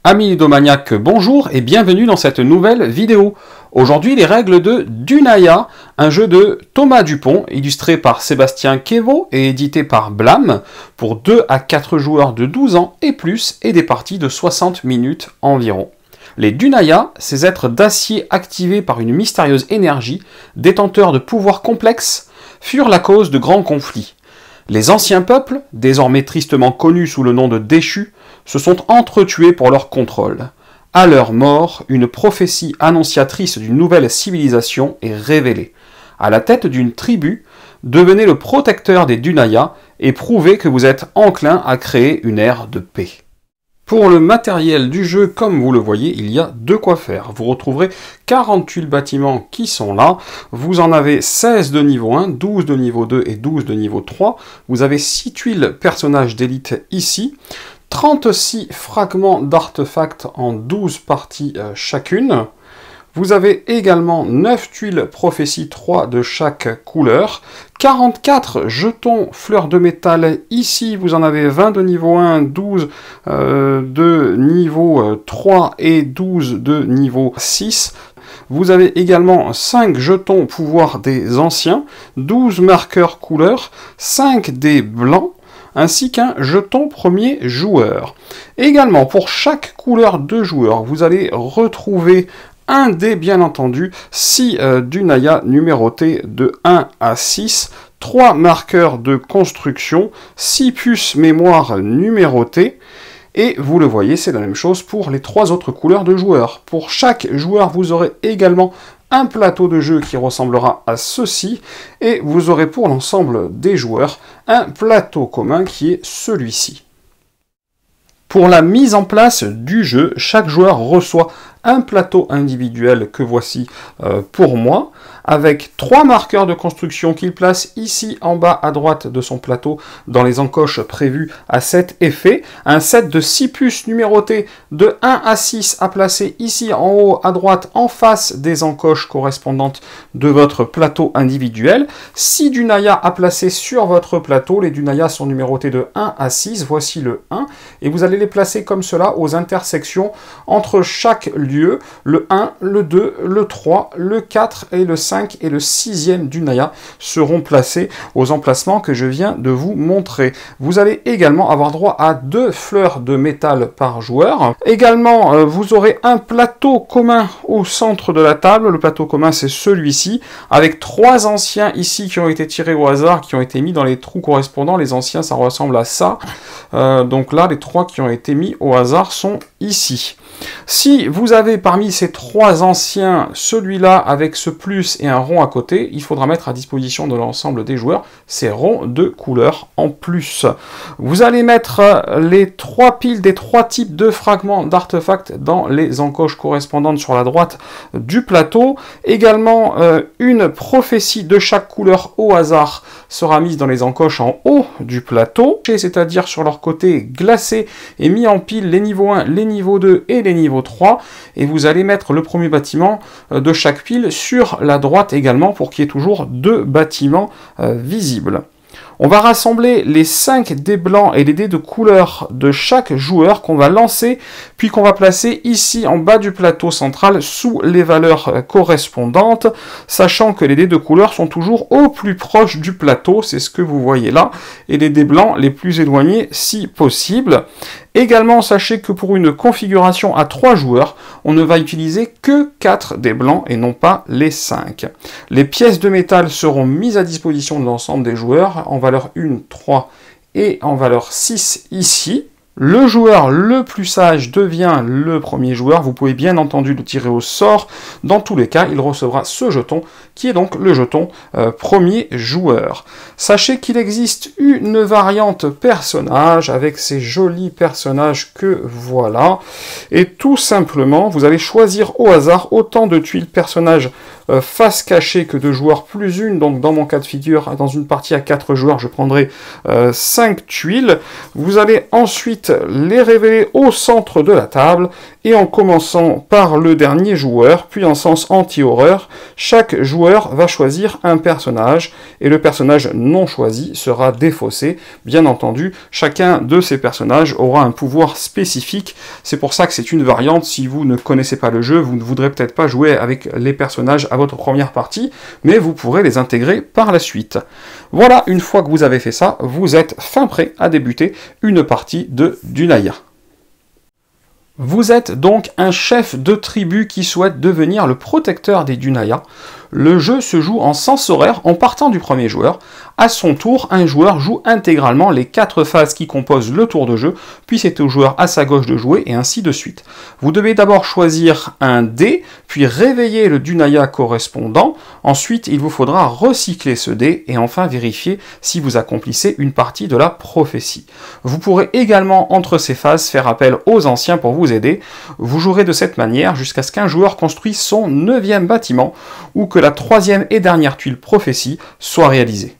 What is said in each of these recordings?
Amis ludomaniaques, bonjour et bienvenue dans cette nouvelle vidéo. Aujourd'hui, les règles de Dunaya, un jeu de Thomas Dupont, illustré par Sébastien Quévot et édité par Blam, pour 2 à 4 joueurs de 12 ans et plus, et des parties de 60 minutes environ. Les Dunaya, ces êtres d'acier activés par une mystérieuse énergie, détenteurs de pouvoirs complexes, furent la cause de grands conflits. Les anciens peuples, désormais tristement connus sous le nom de déchus, se sont entretués pour leur contrôle. À leur mort, une prophétie annonciatrice d'une nouvelle civilisation est révélée. À la tête d'une tribu, devenez le protecteur des Dunaya et prouvez que vous êtes enclin à créer une ère de paix. Pour le matériel du jeu, comme vous le voyez, il y a de quoi faire. Vous retrouverez 48 bâtiments qui sont là. Vous en avez 16 de niveau 1, 12 de niveau 2 et 12 de niveau 3. Vous avez 6 tuiles personnages d'élite ici. 36 fragments d'artefacts en 12 parties chacune. Vous avez également 9 tuiles prophétie 3 de chaque couleur, 44 jetons fleurs de métal ici, vous en avez 20 de niveau 1, 12 de niveau 3 et 12 de niveau 6. Vous avez également 5 jetons pouvoir des anciens, 12 marqueurs couleurs, 5 des blancs, ainsi qu'un jeton premier joueur. Également, pour chaque couleur de joueur, vous allez retrouver un dé, bien entendu, 6 Dunaya numérotés de 1 à 6, 3 marqueurs de construction, 6 puces mémoire numérotées, et vous le voyez, c'est la même chose pour les 3 autres couleurs de joueurs. Pour chaque joueur, vous aurez également un plateau de jeu qui ressemblera à ceci, et vous aurez pour l'ensemble des joueurs un plateau commun qui est celui-ci. Pour la mise en place du jeu, chaque joueur reçoit un plateau individuel que voici pour moi, avec 3 marqueurs de construction qu'il place ici en bas à droite de son plateau dans les encoches prévues à cet effet, un set de 6 puces numérotées de 1 à 6 à placer ici en haut à droite en face des encoches correspondantes de votre plateau individuel, 6 Dunaya à placer sur votre plateau, les Dunaya sont numérotés de 1 à 6, voici le 1, et vous allez les placer comme cela aux intersections entre chaque lieu, le 1, le 2, le 3, le 4 et le 5 et le 6e Dunaya seront placés aux emplacements que je viens de vous montrer. Vous allez également avoir droit à 2 fleurs de métal par joueur. Également, vous aurez un plateau commun au centre de la table. Le plateau commun, c'est celui-ci, avec 3 anciens ici qui ont été tirés au hasard, qui ont été mis dans les trous correspondants. Les anciens, ça ressemble à ça. Donc là, les 3 qui ont été mis au hasard sont ici. Si vous avez parmi ces 3 anciens celui-là avec ce plus et un rond à côté, il faudra mettre à disposition de l'ensemble des joueurs ces ronds de couleur en plus. Vous allez mettre les 3 piles des 3 types de fragments d'artefacts dans les encoches correspondantes sur la droite du plateau. Également, une prophétie de chaque couleur au hasard sera mise dans les encoches en haut du plateau, c'est-à-dire sur leur côté glacé et mis en pile les niveaux 1, les niveaux 2 et les niveaux 3, et vous allez mettre le premier bâtiment de chaque pile sur la droite également pour qu'il y ait toujours 2 bâtiments visibles. On va rassembler les 5 dés blancs et les dés de couleur de chaque joueur qu'on va lancer, puis qu'on va placer ici en bas du plateau central sous les valeurs correspondantes, sachant que les dés de couleur sont toujours au plus proche du plateau, c'est ce que vous voyez là, et les dés blancs les plus éloignés si possible. Également, sachez que pour une configuration à 3 joueurs, on ne va utiliser que 4 dés blancs et non pas les 5. Les pièces de métal seront mises à disposition de l'ensemble des joueurs en valeur 1, 3 et en valeur 6 ici. Le joueur le plus sage devient le premier joueur. Vous pouvez bien entendu le tirer au sort. Dans tous les cas, il recevra ce jeton, qui est donc le jeton premier joueur. Sachez qu'il existe une variante personnage, avec ces jolis personnages que voilà. Et tout simplement, vous allez choisir au hasard autant de tuiles personnages face cachée que de joueurs plus une. Donc dans mon cas de figure, dans une partie à 4 joueurs, je prendrai 5 tuiles. Vous allez ensuite les révéler au centre de la table, et en commençant par le dernier joueur, puis en sens anti-horreur, chaque joueur joueur va choisir un personnage, et le personnage non choisi sera défaussé. Bien entendu, chacun de ces personnages aura un pouvoir spécifique, c'est pour ça que c'est une variante. Si vous ne connaissez pas le jeu, vous ne voudrez peut-être pas jouer avec les personnages à votre première partie, mais vous pourrez les intégrer par la suite. Voilà, une fois que vous avez fait ça, vous êtes fin prêt à débuter une partie de Dunaya. Vous êtes donc un chef de tribu qui souhaite devenir le protecteur des Dunaya. Le jeu se joue en sens horaire en partant du premier joueur. À son tour, un joueur joue intégralement les 4 phases qui composent le tour de jeu, puis c'est au joueur à sa gauche de jouer, et ainsi de suite. Vous devez d'abord choisir un dé, puis réveiller le Dunaya correspondant. Ensuite, il vous faudra recycler ce dé, et enfin vérifier si vous accomplissez une partie de la prophétie. Vous pourrez également, entre ces phases, faire appel aux anciens pour vous aider. Vous jouerez de cette manière jusqu'à ce qu'un joueur construise son 9e bâtiment, ou que la 3e et dernière tuile prophétie soit réalisée.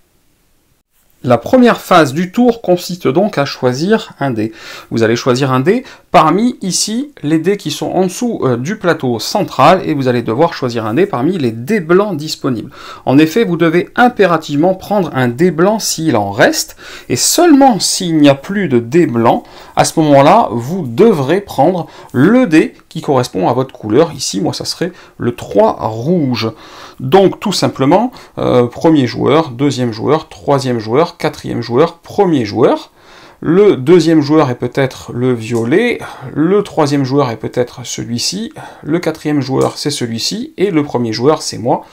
La première phase du tour consiste donc à choisir un dé. Vous allez choisir un dé parmi, ici, les dés qui sont en dessous du plateau central, et vous allez devoir choisir un dé parmi les dés blancs disponibles. En effet, vous devez impérativement prendre un dé blanc s'il en reste, et seulement s'il n'y a plus de dés blancs, à ce moment-là, vous devrez prendre le dé qui correspond à votre couleur. Ici, moi, ça serait le 3 rouge. Donc, tout simplement, premier joueur, deuxième joueur, troisième joueur, quatrième joueur, premier joueur. Le deuxième joueur est peut-être le violet, le troisième joueur est peut-être celui-ci, le quatrième joueur c'est celui-ci, et le premier joueur c'est moi,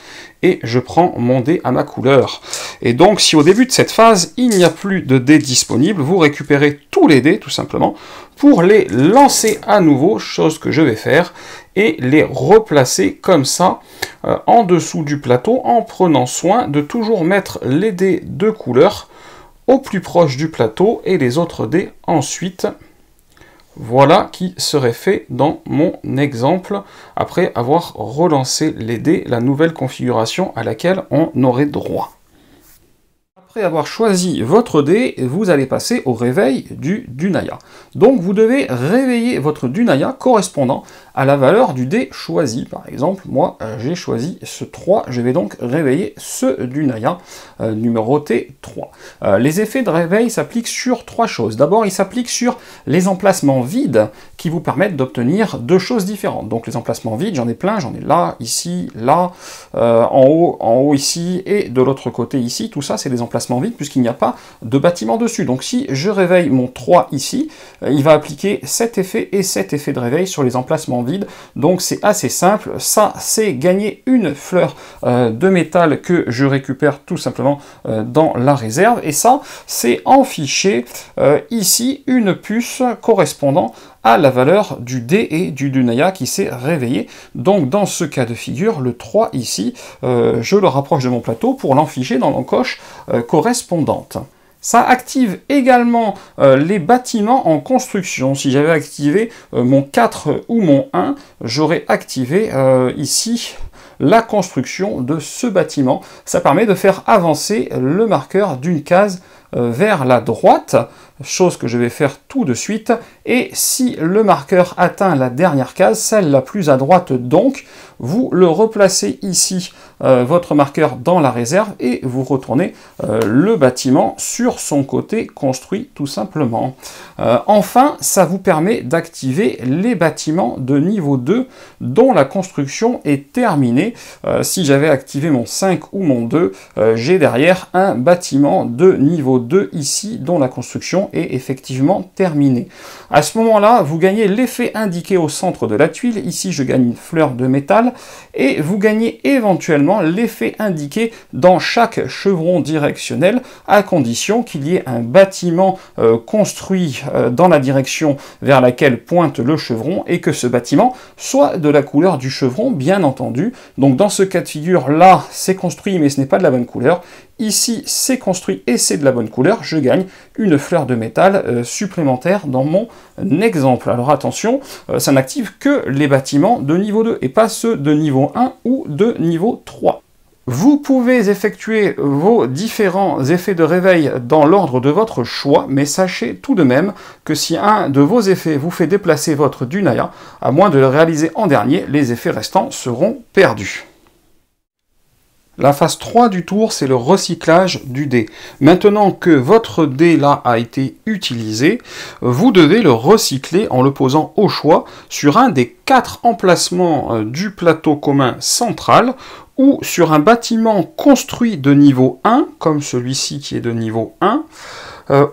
et je prends mon dé à ma couleur. Et donc si au début de cette phase, il n'y a plus de dés disponibles, vous récupérez tous les dés tout simplement, pour les lancer à nouveau, chose que je vais faire, et les replacer comme ça, en dessous du plateau, en prenant soin de toujours mettre les dés de couleur au plus proche du plateau, et les autres dés ensuite. Voilà qui serait fait dans mon exemple, après avoir relancé les dés, la nouvelle configuration à laquelle on aurait droit. Après avoir choisi votre dé, vous allez passer au réveil du Dunaya. Donc vous devez réveiller votre Dunaya correspondant à la valeur du dé choisi. Par exemple, moi j'ai choisi ce 3, je vais donc réveiller ce Dunaya numéroté 3. Les effets de réveil s'appliquent sur 3 choses. D'abord, ils s'appliquent sur les emplacements vides qui vous permettent d'obtenir 2 choses différentes. Donc les emplacements vides, j'en ai plein, j'en ai là, ici, là, en haut ici, et de l'autre côté ici. Tout ça, c'est des emplacements vides puisqu'il n'y a pas de bâtiment dessus. Donc si je réveille mon 3 ici, il va appliquer cet effet et cet effet de réveil sur les emplacements vides. Donc c'est assez simple. Ça, c'est gagner une fleur de métal que je récupère tout simplement dans la réserve. Et ça, c'est en fichier ici une puce correspondant à la valeur du dé et du Dunaya qui s'est réveillé. Donc dans ce cas de figure, le 3 ici, je le rapproche de mon plateau pour l'enficher dans l'encoche correspondante. Ça active également les bâtiments en construction. Si j'avais activé mon 4 ou mon 1, j'aurais activé ici la construction de ce bâtiment. Ça permet de faire avancer le marqueur d'une case vers la droite, chose que je vais faire tout de suite, et si le marqueur atteint la dernière case, celle la plus à droite donc, vous le replacez ici, votre marqueur dans la réserve, et vous retournez le bâtiment sur son côté construit tout simplement. Enfin, ça vous permet d'activer les bâtiments de niveau 2 dont la construction est terminée. Si j'avais activé mon 5 ou mon 2, j'ai derrière un bâtiment de niveau 2 ici dont la construction est effectivement terminée. À ce moment-là, vous gagnez l'effet indiqué au centre de la tuile. Ici, je gagne une fleur de métal, et vous gagnez éventuellement l'effet indiqué dans chaque chevron directionnel, à condition qu'il y ait un bâtiment construit dans la direction vers laquelle pointe le chevron, et que ce bâtiment soit de la couleur du chevron, bien entendu. Donc dans ce cas de figure, là, c'est construit, mais ce n'est pas de la bonne couleur. Ici, c'est construit et c'est de la bonne couleur. Je gagne une fleur de métal supplémentaire dans mon exemple. Alors attention, ça n'active que les bâtiments de niveau 2 et pas ceux de niveau 1 ou de niveau 3. Vous pouvez effectuer vos différents effets de réveil dans l'ordre de votre choix, mais sachez tout de même que si un de vos effets vous fait déplacer votre Dunaya, à moins de le réaliser en dernier, les effets restants seront perdus. La phase 3 du tour, c'est le recyclage du dé. Maintenant que votre dé là a été utilisé, vous devez le recycler en le posant au choix sur un des 4 emplacements du plateau commun central ou sur un bâtiment construit de niveau 1, comme celui-ci qui est de niveau 1,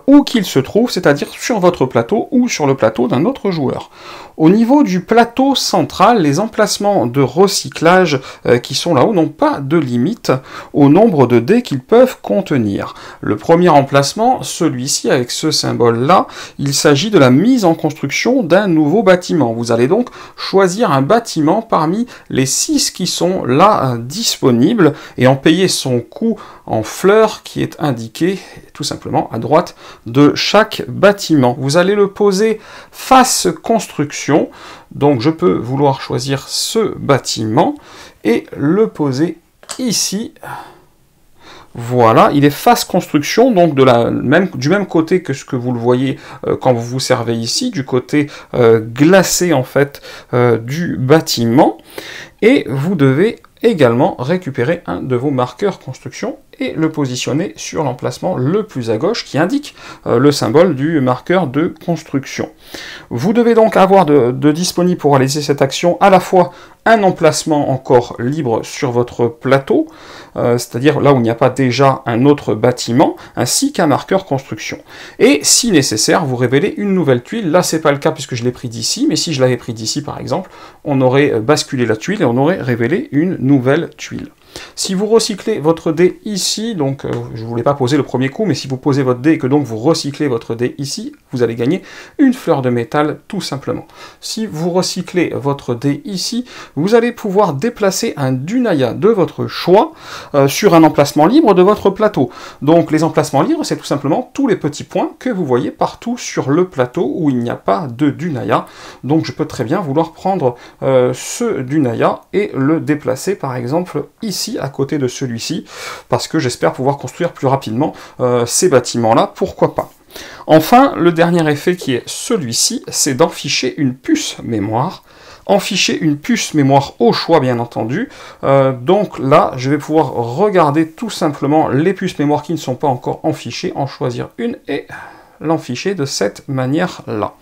où qu'il se trouve, c'est-à-dire sur votre plateau ou sur le plateau d'un autre joueur. Au niveau du plateau central, les emplacements de recyclage qui sont là-haut n'ont pas de limite au nombre de dés qu'ils peuvent contenir. Le premier emplacement, celui-ci avec ce symbole-là, il s'agit de la mise en construction d'un nouveau bâtiment. Vous allez donc choisir un bâtiment parmi les 6 qui sont là disponibles et en payer son coût en fleurs qui est indiqué tout simplement à droite de chaque bâtiment. Vous allez le poser face construction, donc je peux vouloir choisir ce bâtiment et le poser ici. Voilà, il est face construction, donc du même côté que ce que vous le voyez quand vous vous servez ici, du côté glacé en fait du bâtiment, et vous devez également récupérer un de vos marqueurs construction et le positionner sur l'emplacement le plus à gauche qui indique le symbole du marqueur de construction. Vous devez donc avoir de disponible pour réaliser cette action à la fois un emplacement encore libre sur votre plateau, c'est-à-dire là où il n'y a pas déjà un autre bâtiment, ainsi qu'un marqueur construction. Et si nécessaire, vous révélez une nouvelle tuile. Là, c'est pas le cas puisque je l'ai pris d'ici, mais si je l'avais pris d'ici par exemple, on aurait basculé la tuile et on aurait révélé une nouvelle tuile. Si vous recyclez votre dé ici, donc je ne voulais pas poser le premier coup, mais si vous posez votre dé et que donc vous recyclez votre dé ici, vous allez gagner une fleur de métal tout simplement. Si vous recyclez votre dé ici, vous allez pouvoir déplacer un Dunaya de votre choix sur un emplacement libre de votre plateau. Donc les emplacements libres, c'est tout simplement tous les petits points que vous voyez partout sur le plateau où il n'y a pas de Dunaya. Donc je peux très bien vouloir prendre ce Dunaya et le déplacer par exemple ici, à côté de celui-ci, parce que j'espère pouvoir construire plus rapidement ces bâtiments-là, pourquoi pas. Enfin, le dernier effet qui est celui-ci, c'est d'enficher une puce mémoire. Enficher une puce mémoire au choix, bien entendu. Donc là, je vais pouvoir regarder tout simplement les puces mémoire qui ne sont pas encore enfichées, en choisir une et l'enficher de cette manière-là.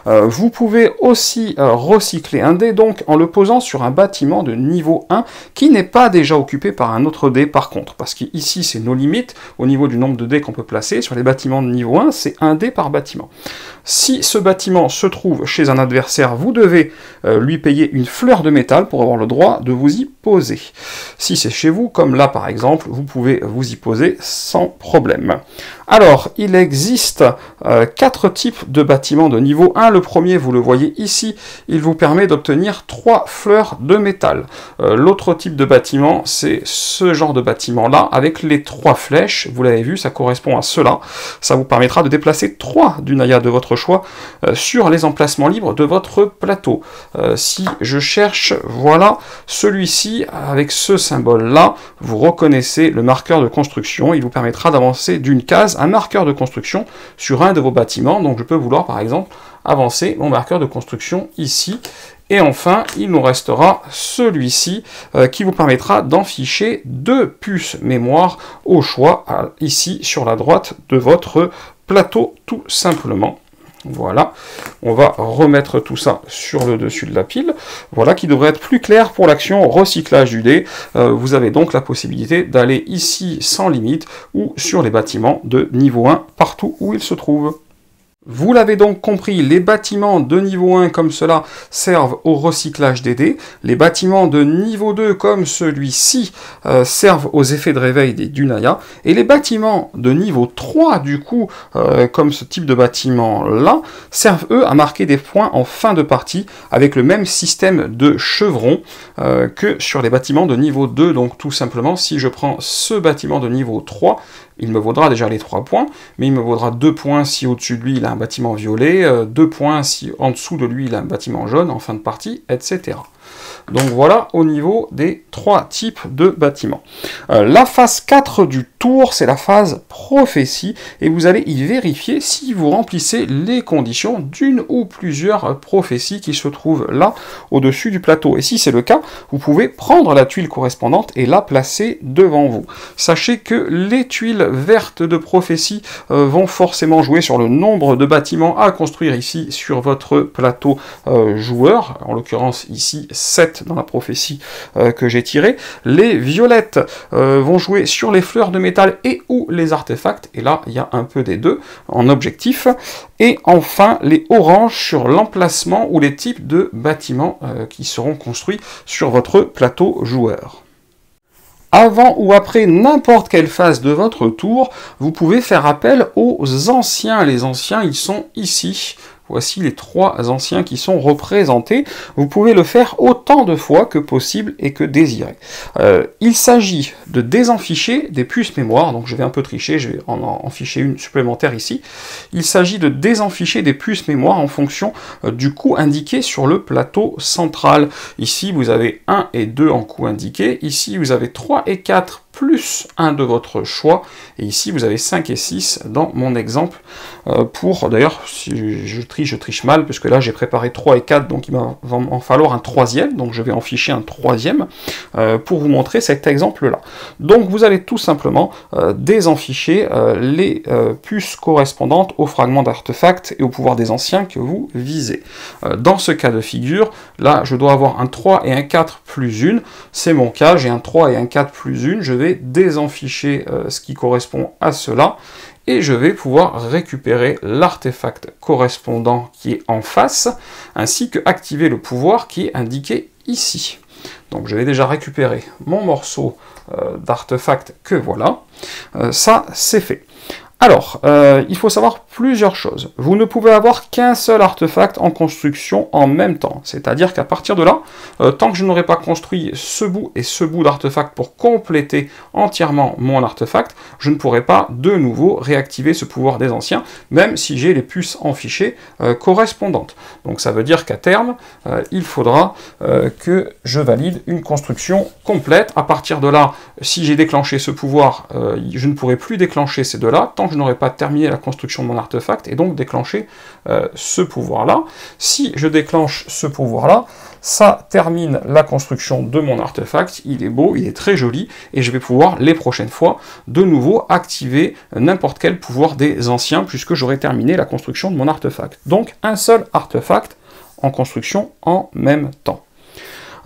Vous pouvez aussi recycler un dé donc en le posant sur un bâtiment de niveau 1 qui n'est pas déjà occupé par un autre dé par contre, parce qu'ici c'est nos limites au niveau du nombre de dés qu'on peut placer. Sur les bâtiments de niveau 1, c'est un dé par bâtiment. Si ce bâtiment se trouve chez un adversaire, vous devez lui payer une fleur de métal pour avoir le droit de vous y poser. Si c'est chez vous, comme là par exemple, vous pouvez vous y poser sans problème. Alors, il existe 4 types de bâtiments de niveau 1. Le premier, vous le voyez ici, il vous permet d'obtenir 3 fleurs de métal. L'autre type de bâtiment, c'est ce genre de bâtiment-là, avec les 3 flèches. Vous l'avez vu, ça correspond à cela. Ça vous permettra de déplacer 3 Dunaya de votre choix sur les emplacements libres de votre plateau. Si je cherche, voilà, celui-ci, avec ce symbole-là, vous reconnaissez le marqueur de construction. Il vous permettra d'avancer d'une case un marqueur de construction sur un de vos bâtiments. Donc je peux vouloir par exemple avancer mon marqueur de construction ici. Et enfin, il nous restera celui-ci qui vous permettra d'enficher 2 puces mémoire au choix, ici sur la droite de votre plateau tout simplement. Voilà, on va remettre tout ça sur le dessus de la pile, voilà, qui devrait être plus clair pour l'action recyclage du dé. Vous avez donc la possibilité d'aller ici sans limite ou sur les bâtiments de niveau 1 partout où ils se trouvent. Vous l'avez donc compris, les bâtiments de niveau 1 comme cela servent au recyclage des dés. Les bâtiments de niveau 2 comme celui-ci servent aux effets de réveil des Dunaya. Et les bâtiments de niveau 3 du coup, comme ce type de bâtiment-là, servent eux à marquer des points en fin de partie avec le même système de chevrons que sur les bâtiments de niveau 2. Donc tout simplement, si je prends ce bâtiment de niveau 3, il me vaudra déjà les 3 points, mais il me vaudra 2 points si au-dessus de lui il a un bâtiment violet, 2 points si en dessous de lui il a un bâtiment jaune en fin de partie, etc. Donc voilà au niveau des 3 types de bâtiments. La phase 4 du tour, c'est la phase prophétie, et vous allez y vérifier si vous remplissez les conditions d'une ou plusieurs prophéties qui se trouvent là, au-dessus du plateau. Et si c'est le cas, vous pouvez prendre la tuile correspondante et la placer devant vous. Sachez que les tuiles vertes de prophétie vont forcément jouer sur le nombre de bâtiments à construire ici sur votre plateau joueur, en l'occurrence ici 7 dans la prophétie que j'ai tirée. Les violettes vont jouer sur les fleurs de métal et ou les artefacts, et là il y a un peu des deux en objectif. Et enfin les oranges sur l'emplacement ou les types de bâtiments qui seront construits sur votre plateau joueur. Avant ou après n'importe quelle phase de votre tour, vous pouvez faire appel aux anciens. Les anciens, ils sont ici. Voici les 3 anciens qui sont représentés. Vous pouvez le faire autant de fois que possible et que désiré. Il s'agit de désenficher des puces mémoire. Donc je vais un peu tricher, je vais en ficher une supplémentaire ici. Il s'agit de désenficher des puces mémoire en fonction du coût indiqué sur le plateau central. Ici, vous avez 1 et 2 en coût indiqué. Ici, vous avez 3 et 4 plus un de votre choix, et ici vous avez 5 et 6 dans mon exemple, d'ailleurs, si je triche mal, puisque là j'ai préparé 3 et 4, donc il va en falloir un 3e, donc je vais en ficher un 3e, pour vous montrer cet exemple-là. Donc vous allez tout simplement désenficher les puces correspondantes aux fragments d'artefacts et au pouvoir des anciens que vous visez. Dans ce cas de figure, là je dois avoir un 3 et un 4 plus 1, c'est mon cas, j'ai un 3 et un 4 plus 1, je vais désenficher ce qui correspond à cela, et je vais pouvoir récupérer l'artefact correspondant qui est en face, ainsi que activer le pouvoir qui est indiqué ici. Donc je vais déjà récupérer mon morceau d'artefact que voilà, ça c'est fait. Alors, il faut savoir plusieurs choses. Vous ne pouvez avoir qu'un seul artefact en construction en même temps. C'est-à-dire qu'à partir de là, tant que je n'aurai pas construit ce bout et ce bout d'artefact pour compléter entièrement mon artefact, je ne pourrai pas de nouveau réactiver ce pouvoir des anciens, même si j'ai les puces en fichier correspondantes. Donc ça veut dire qu'à terme, il faudra que je valide une construction complète. À partir de là, si j'ai déclenché ce pouvoir, je ne pourrai plus déclencher ces deux-là, tant que je n'aurai pas terminé la construction de mon artefact, et donc déclencher ce pouvoir-là. Si je déclenche ce pouvoir-là, ça termine la construction de mon artefact, il est beau, il est très joli, et je vais pouvoir, les prochaines fois, de nouveau activer n'importe quel pouvoir des anciens, puisque j'aurai terminé la construction de mon artefact. Donc, un seul artefact en construction en même temps.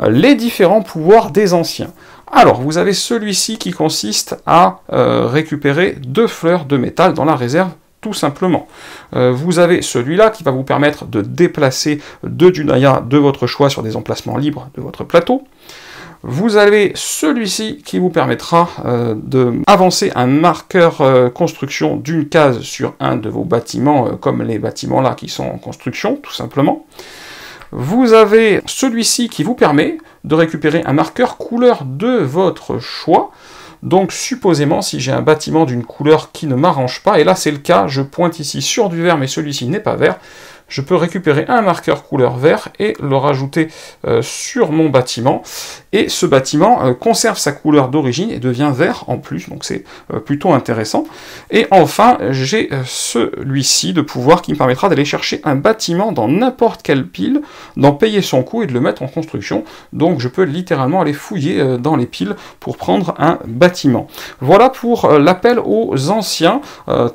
Les différents pouvoirs des anciens. Alors, vous avez celui-ci qui consiste à récupérer 2 fleurs de métal dans la réserve, tout simplement. Vous avez celui-là qui va vous permettre de déplacer 2 Dunaya de votre choix sur des emplacements libres de votre plateau. Vous avez celui-ci qui vous permettra d'avancer un marqueur construction d'une case sur un de vos bâtiments, comme les bâtiments là qui sont en construction, tout simplement. Vous avez celui-ci qui vous permet de récupérer un marqueur couleur de votre choix. Donc supposément, si j'ai un bâtiment d'une couleur qui ne m'arrange pas, et là c'est le cas, je pointe ici sur du vert, mais celui-ci n'est pas vert, je peux récupérer un marqueur couleur vert et le rajouter sur mon bâtiment, et ce bâtiment conserve sa couleur d'origine et devient vert en plus, donc c'est plutôt intéressant. Et enfin, j'ai celui-ci de pouvoir qui me permettra d'aller chercher un bâtiment dans n'importe quelle pile, d'en payer son coût et de le mettre en construction, donc je peux littéralement aller fouiller dans les piles pour prendre un bâtiment. Voilà pour l'appel aux anciens,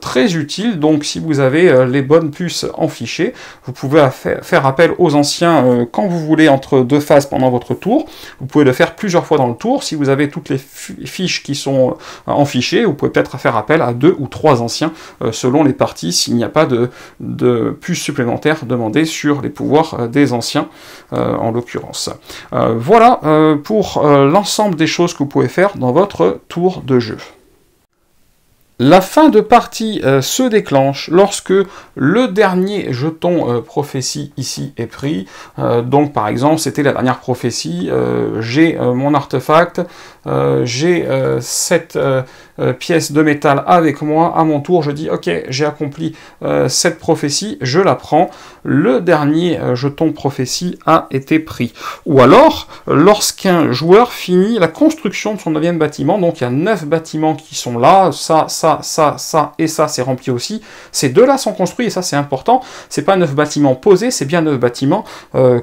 très utile, donc si vous avez les bonnes puces en fichier, vous pouvez faire appel aux anciens quand vous voulez entre 2 phases pendant votre tour. Vous pouvez le faire plusieurs fois dans le tour. Si vous avez toutes les fiches qui sont en fichier, vous pouvez peut-être faire appel à 2 ou 3 anciens selon les parties, s'il n'y a pas de puces supplémentaires demandées sur les pouvoirs des anciens, en l'occurrence. Voilà pour l'ensemble des choses que vous pouvez faire dans votre tour de jeu. La fin de partie se déclenche lorsque le dernier jeton prophétie ici est pris. Donc par exemple, c'était la dernière prophétie, j'ai mon artefact, j'ai cette pièce de métal avec moi, à mon tour je dis ok, j'ai accompli cette prophétie, je la prends, le dernier jeton prophétie a été pris. Ou alors, lorsqu'un joueur finit la construction de son 9e bâtiment, donc il y a 9 bâtiments qui sont là, ça et ça c'est rempli aussi, ces deux-là sont construits, et ça c'est important, c'est pas 9 bâtiments posés, c'est bien 9 bâtiments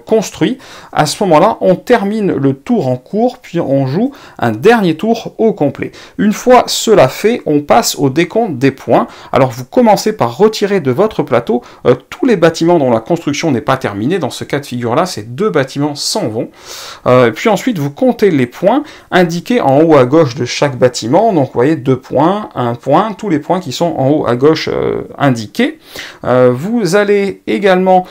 construits. À ce moment-là, on termine le tour en cours, puis on joue un dernier tour au complet. Une fois cela fait, on passe au décompte des points. Alors vous commencez par retirer de votre plateau tous les bâtiments dont la construction n'est pas terminée. Dans ce cas de figure-là, ces 2 bâtiments s'en vont. Puis ensuite, vous comptez les points indiqués en haut à gauche de chaque bâtiment. Donc vous voyez 2 points, 1 point, tous les points qui sont en haut à gauche indiqués. Vous allez également,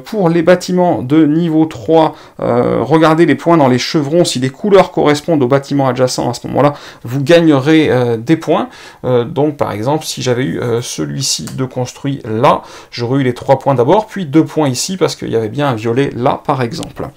pour les bâtiments de niveau 3, regarder les points dans les chevrons. Si les couleurs correspondent aux bâtiments adjacents, à ce moment-là, vous gagnerez des points. Donc par exemple, si j'avais eu celui-ci de construit là, j'aurais eu les 3 points d'abord, puis 2 points ici, parce qu'il y avait bien un violet là, par exemple.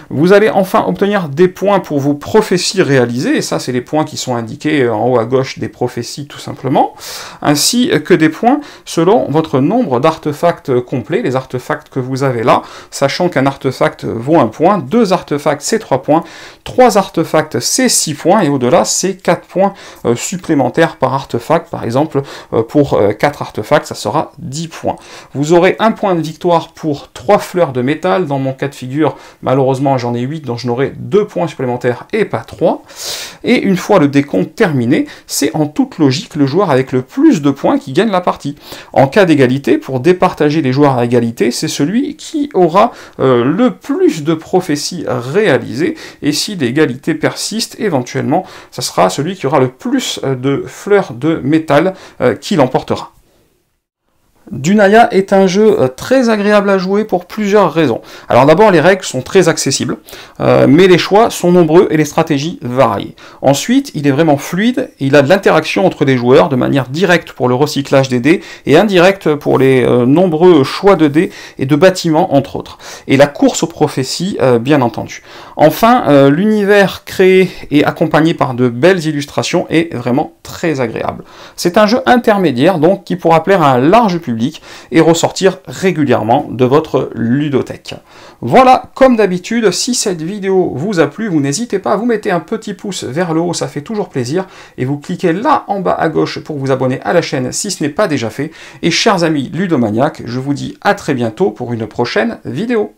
Vous allez enfin obtenir des points pour vos prophéties réalisées, et ça c'est les points qui sont indiqués en haut à gauche des prophéties tout simplement, ainsi que des points selon votre nombre d'artefacts complets, les artefacts que vous avez là, sachant qu'un artefact vaut 1 point, 2 artefacts c'est 3 points, 3 artefacts c'est 6 points, et au-delà c'est 4 points supplémentaires par artefact. Par exemple, pour 4 artefacts, ça sera 10 points. Vous aurez 1 point de victoire pour 3 fleurs de métal. Dans mon cas de figure, malheureusement, j'en ai 8, donc je n'aurai 2 points supplémentaires et pas 3. Et une fois le décompte terminé, c'est en toute logique le joueur avec le plus de points qui gagne la partie. En cas d'égalité, pour départager les joueurs à égalité, c'est celui qui aura le plus de prophéties réalisées. Et si l'égalité persiste, éventuellement, ça sera celui qui aura le plus de fleurs de métal qui l'emportera. Dunaya est un jeu très agréable à jouer pour plusieurs raisons. Alors d'abord, les règles sont très accessibles, mais les choix sont nombreux et les stratégies variées. Ensuite, il est vraiment fluide, et il a de l'interaction entre les joueurs de manière directe pour le recyclage des dés et indirecte pour les nombreux choix de dés et de bâtiments entre autres. Et la course aux prophéties, bien entendu. Enfin, l'univers créé et accompagné par de belles illustrations est vraiment très agréable. C'est un jeu intermédiaire donc qui pourra plaire à un large public et ressortir régulièrement de votre ludothèque. Voilà, comme d'habitude, si cette vidéo vous a plu, vous n'hésitez pas, vous mettez un petit pouce vers le haut, ça fait toujours plaisir, et vous cliquez là en bas à gauche pour vous abonner à la chaîne si ce n'est pas déjà fait. Et chers amis ludomaniaques, je vous dis à très bientôt pour une prochaine vidéo.